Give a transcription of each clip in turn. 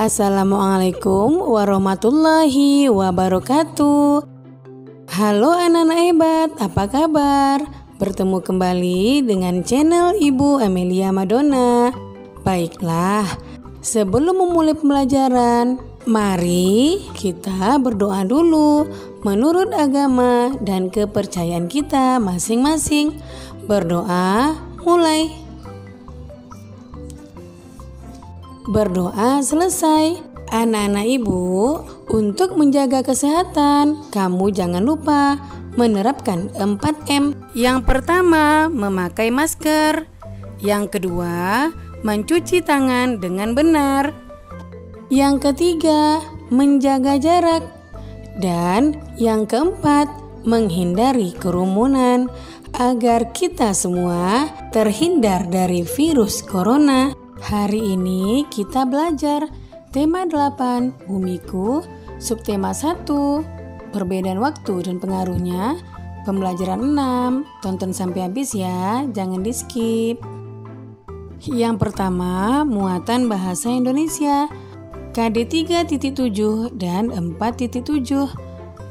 Assalamualaikum warahmatullahi wabarakatuh. Halo anak-anak hebat, apa kabar? Bertemu kembali dengan channel Ibu Amelia Madonna. Baiklah, sebelum memulai pembelajaran, mari kita berdoa dulu menurut agama dan kepercayaan kita masing-masing. Berdoa mulai. Berdoa selesai. Anak-anak ibu, untuk menjaga kesehatan, kamu jangan lupa menerapkan 4M. Yang pertama, memakai masker. Yang kedua, mencuci tangan dengan benar. Yang ketiga, menjaga jarak. Dan yang keempat, menghindari kerumunan agar kita semua terhindar dari virus corona. Hari ini kita belajar tema 8, Bumiku, subtema 1, perbedaan waktu dan pengaruhnya, pembelajaran 6. Tonton sampai habis ya, jangan di skip. Yang pertama, muatan bahasa Indonesia, KD 3.7 dan 4.7,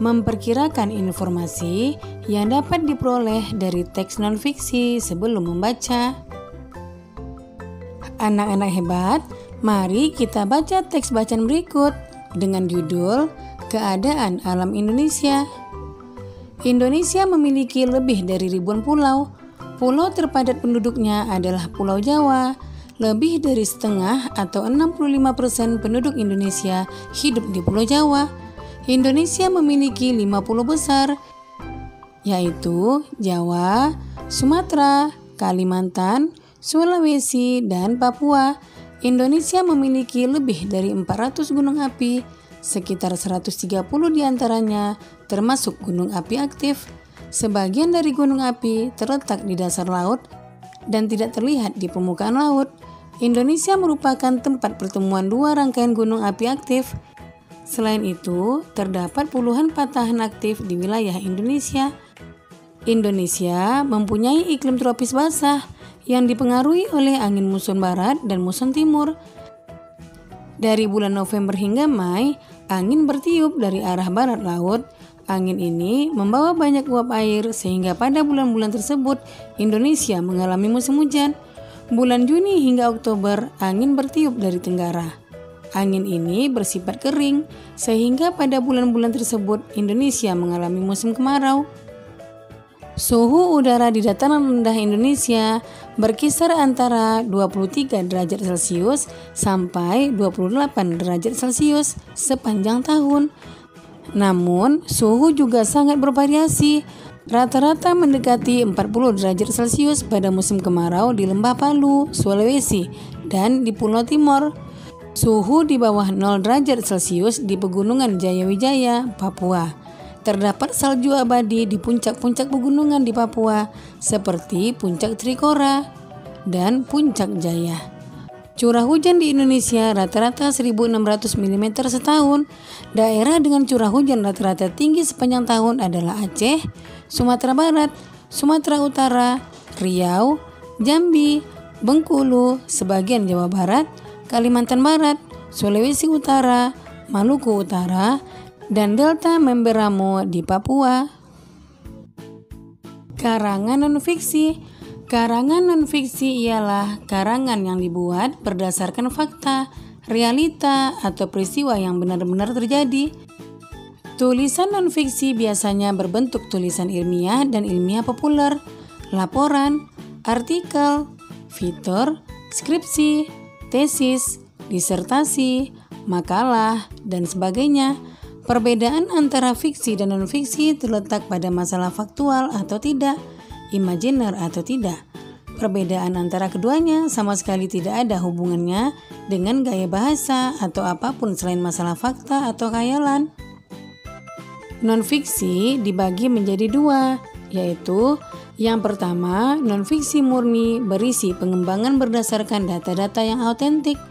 memperkirakan informasi yang dapat diperoleh dari teks non-fiksi sebelum membaca. Anak-anak hebat, mari kita baca teks bacaan berikut dengan judul Keadaan Alam Indonesia. Indonesia memiliki lebih dari ribuan pulau. Pulau terpadat penduduknya adalah Pulau Jawa. Lebih dari setengah atau 65% penduduk Indonesia hidup di Pulau Jawa. Indonesia memiliki 5 pulau besar, yaitu Jawa, Sumatera, Kalimantan, Sulawesi, dan Papua. Indonesia memiliki lebih dari 400 gunung api, sekitar 130 diantaranya termasuk gunung api aktif. Sebagian dari gunung api terletak di dasar laut dan tidak terlihat di permukaan laut. Indonesia merupakan tempat pertemuan dua rangkaian gunung api aktif. Selain itu, terdapat puluhan patahan aktif di wilayah Indonesia. Indonesia mempunyai iklim tropis basah yang dipengaruhi oleh angin muson barat dan muson timur. Dari bulan November hingga Mei, angin bertiup dari arah barat laut. Angin ini membawa banyak uap air sehingga pada bulan-bulan tersebut Indonesia mengalami musim hujan. Bulan Juni hingga Oktober, angin bertiup dari tenggara. Angin ini bersifat kering sehingga pada bulan-bulan tersebut Indonesia mengalami musim kemarau. Suhu udara di dataran rendah Indonesia berkisar antara 23 derajat Celcius sampai 28 derajat Celcius sepanjang tahun. Namun, suhu juga sangat bervariasi. Rata-rata mendekati 40 derajat Celcius pada musim kemarau di Lembah Palu, Sulawesi, dan di Pulau Timor. Suhu di bawah 0 derajat Celcius di Pegunungan Jayawijaya, Papua. Terdapat salju abadi di puncak-puncak pegunungan di Papua seperti Puncak Trikora dan Puncak Jaya. Curah hujan di Indonesia rata-rata 1.600 mm setahun. Daerah dengan curah hujan rata-rata tinggi sepanjang tahun adalah Aceh, Sumatera Barat, Sumatera Utara, Riau, Jambi, Bengkulu, sebagian Jawa Barat, Kalimantan Barat, Sulawesi Utara, Maluku Utara, dan Delta Memberamo di Papua. Karangan non-fiksi. Karangan non-fiksi ialah karangan yang dibuat berdasarkan fakta, realita, atau peristiwa yang benar-benar terjadi. Tulisan non-fiksi biasanya berbentuk tulisan ilmiah dan ilmiah populer, laporan, artikel, fitur, skripsi, tesis, disertasi, makalah, dan sebagainya. Perbedaan antara fiksi dan non-fiksi terletak pada masalah faktual atau tidak, imajiner atau tidak. Perbedaan antara keduanya sama sekali tidak ada hubungannya dengan gaya bahasa atau apapun selain masalah fakta atau khayalan. Non-fiksi dibagi menjadi dua, yaitu yang pertama, non-fiksi murni berisi pengembangan berdasarkan data-data yang autentik.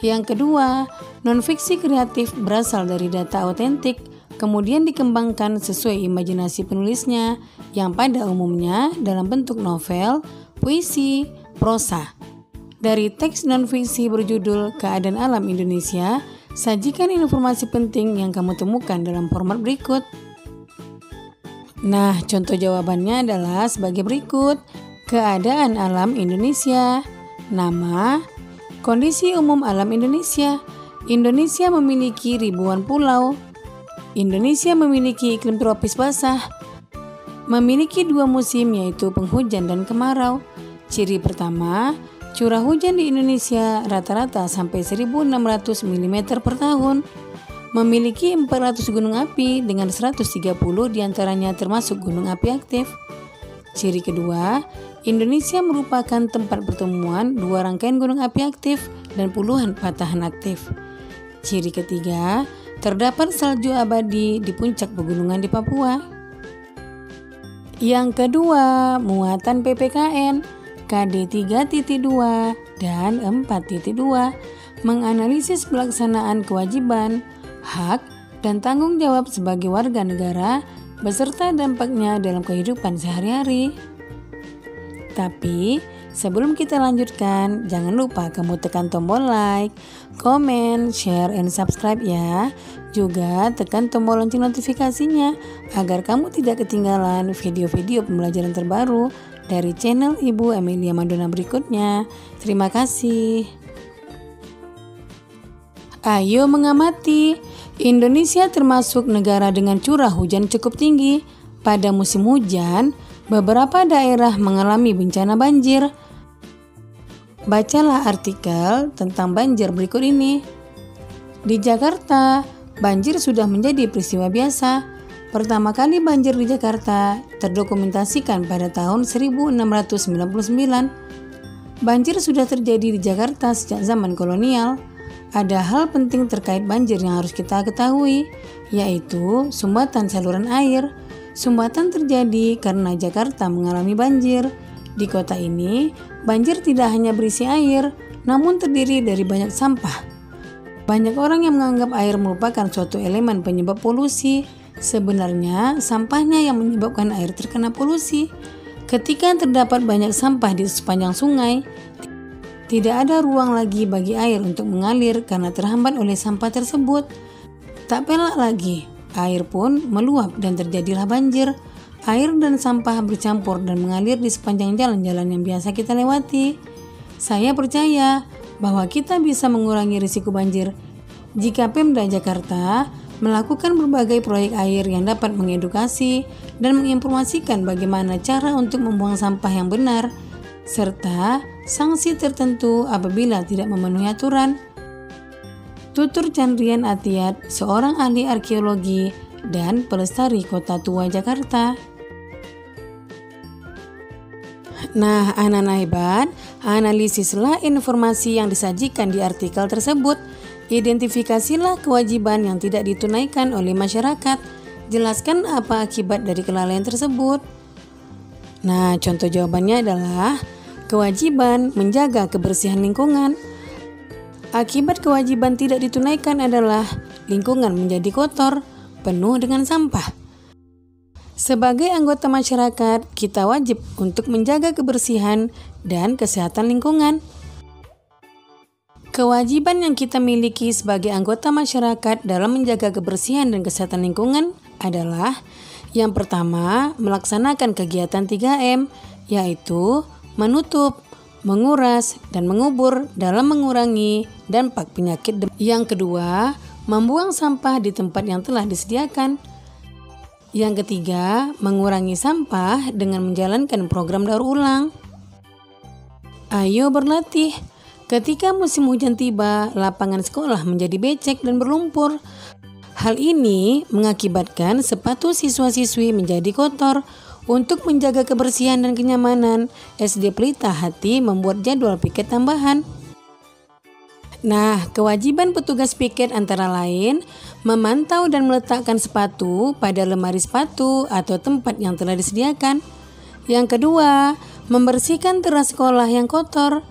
Yang kedua, non-fiksi kreatif berasal dari data autentik, kemudian dikembangkan sesuai imajinasi penulisnya, yang pada umumnya dalam bentuk novel, puisi, prosa. Dari teks non-fiksi berjudul Keadaan Alam Indonesia, Sajikan informasi penting yang kamu temukan dalam format berikut. Nah, contoh jawabannya adalah sebagai berikut. Keadaan alam Indonesia. Nama, kondisi umum alam Indonesia. Indonesia memiliki ribuan pulau. Indonesia memiliki iklim tropis basah. Memiliki 2 musim yaitu penghujan dan kemarau. Ciri pertama, curah hujan di Indonesia rata-rata sampai 1.600 mm per tahun. Memiliki 400 gunung api dengan 130 diantaranya termasuk gunung api aktif. Ciri kedua, Indonesia merupakan tempat pertemuan 2 rangkaian gunung api aktif dan puluhan patahan aktif. Ciri ketiga, terdapat salju abadi di puncak pegunungan di Papua. Yang kedua, muatan PPKN. KD 3.2 dan 4.2 menganalisis pelaksanaan kewajiban, hak, dan tanggung jawab sebagai warga negara beserta dampaknya dalam kehidupan sehari-hari. Tapi sebelum kita lanjutkan, jangan lupa kamu tekan tombol like, comment, share, and subscribe ya. Juga tekan tombol lonceng notifikasinya agar kamu tidak ketinggalan video-video pembelajaran terbaru dari channel Ibu Amelia Madonna berikutnya. Terima kasih. Ayo mengamati. Indonesia termasuk negara dengan curah hujan cukup tinggi. Pada musim hujan, beberapa daerah mengalami bencana banjir. Bacalah artikel tentang banjir berikut ini. Di Jakarta, banjir sudah menjadi peristiwa biasa. Pertama kali banjir di Jakarta terdokumentasikan pada tahun 1699. Banjir sudah terjadi di Jakarta sejak zaman kolonial. Ada hal penting terkait banjir yang harus kita ketahui, yaitu sumbatan saluran air. Sumbatan terjadi karena Jakarta mengalami banjir. Di kota ini, banjir tidak hanya berisi air, namun terdiri dari banyak sampah. Banyak orang yang menganggap air merupakan suatu elemen penyebab polusi. Sebenarnya, sampahnya yang menyebabkan air terkena polusi. Ketika terdapat banyak sampah di sepanjang sungai, tidak ada ruang lagi bagi air untuk mengalir karena terhambat oleh sampah tersebut. Tak pelak lagi, air pun meluap dan terjadilah banjir. Air dan sampah bercampur dan mengalir di sepanjang jalan-jalan yang biasa kita lewati. Saya percaya bahwa kita bisa mengurangi risiko banjir jika Pemda Jakarta melakukan berbagai proyek air yang dapat mengedukasi dan menginformasikan bagaimana cara untuk membuang sampah yang benar, serta sanksi tertentu apabila tidak memenuhi aturan. Tutur Chandrian Atiat, seorang ahli arkeologi dan pelestari Kota Tua Jakarta. Nah, anak-anak hebat, analisislah informasi yang disajikan di artikel tersebut. Identifikasilah kewajiban yang tidak ditunaikan oleh masyarakat. Jelaskan apa akibat dari kelalaian tersebut. Nah, contoh jawabannya adalah kewajiban menjaga kebersihan lingkungan. Akibat kewajiban tidak ditunaikan adalah lingkungan menjadi kotor, penuh dengan sampah. Sebagai anggota masyarakat, kita wajib untuk menjaga kebersihan dan kesehatan lingkungan. Kewajiban yang kita miliki sebagai anggota masyarakat dalam menjaga kebersihan dan kesehatan lingkungan adalah yang pertama, melaksanakan kegiatan 3M, yaitu menutup, menguras, dan mengubur dalam mengurangi dampak penyakit. Yang kedua, membuang sampah di tempat yang telah disediakan. Yang ketiga, mengurangi sampah dengan menjalankan program daur ulang. Ayo berlatih. Ketika musim hujan tiba, lapangan sekolah menjadi becek dan berlumpur. Hal ini mengakibatkan sepatu siswa-siswi menjadi kotor. Untuk menjaga kebersihan dan kenyamanan, SD Pelita Hati membuat jadwal piket tambahan. Nah, kewajiban petugas piket antara lain memantau dan meletakkan sepatu pada lemari sepatu atau tempat yang telah disediakan. Yang kedua, membersihkan teras sekolah yang kotor.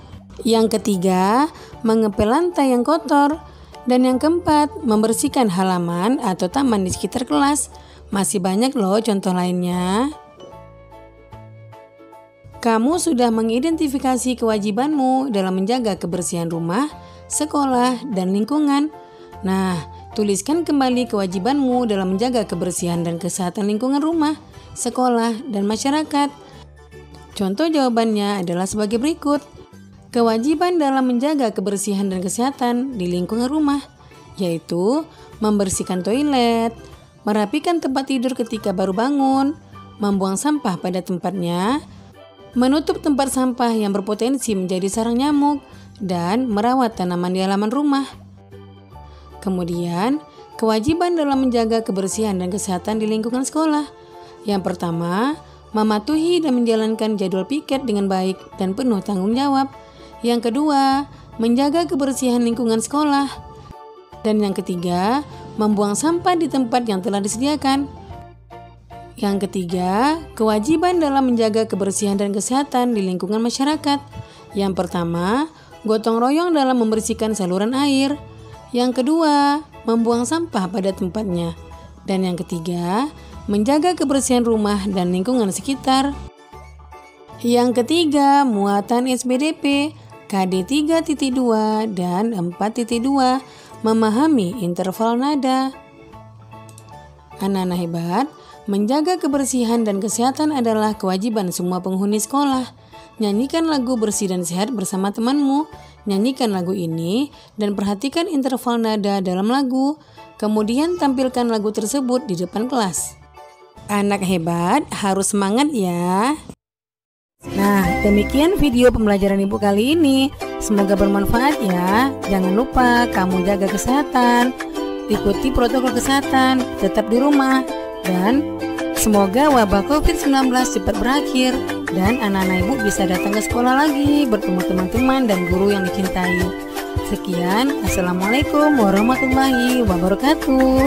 Yang ketiga, mengepel lantai yang kotor. Dan yang keempat, membersihkan halaman atau taman di sekitar kelas. Masih banyak loh contoh lainnya. Kamu sudah mengidentifikasi kewajibanmu dalam menjaga kebersihan rumah, sekolah, dan lingkungan. Nah, tuliskan kembali kewajibanmu dalam menjaga kebersihan dan kesehatan lingkungan rumah, sekolah, dan masyarakat. Contoh jawabannya adalah sebagai berikut. Kewajiban dalam menjaga kebersihan dan kesehatan di lingkungan rumah, yaitu membersihkan toilet, merapikan tempat tidur ketika baru bangun, membuang sampah pada tempatnya, menutup tempat sampah yang berpotensi menjadi sarang nyamuk, dan merawat tanaman di halaman rumah. Kemudian, kewajiban dalam menjaga kebersihan dan kesehatan di lingkungan sekolah. Yang pertama, mematuhi dan menjalankan jadwal piket dengan baik dan penuh tanggung jawab. Yang kedua, menjaga kebersihan lingkungan sekolah. Dan yang ketiga, membuang sampah di tempat yang telah disediakan. Yang ketiga, kewajiban dalam menjaga kebersihan dan kesehatan di lingkungan masyarakat. Yang pertama, gotong royong dalam membersihkan saluran air. Yang kedua, membuang sampah pada tempatnya. Dan yang ketiga, menjaga kebersihan rumah dan lingkungan sekitar. Yang ketiga, muatan SBDP, KD 3.2 dan 4.2, memahami interval nada. Anak-anak hebat, menjaga kebersihan dan kesehatan adalah kewajiban semua penghuni sekolah. Nyanyikan lagu bersih dan sehat bersama temanmu. Nyanyikan lagu ini dan perhatikan interval nada dalam lagu. Kemudian tampilkan lagu tersebut di depan kelas. Anak hebat harus semangat ya. Nah, demikian video pembelajaran Ibu kali ini. Semoga bermanfaat ya. Jangan lupa kamu jaga kesehatan, ikuti protokol kesehatan, tetap di rumah, dan semoga wabah COVID-19 cepat berakhir dan anak-anak Ibu bisa datang ke sekolah lagi, bertemu teman-teman dan guru yang dicintai. Sekian, Assalamualaikum warahmatullahi wabarakatuh.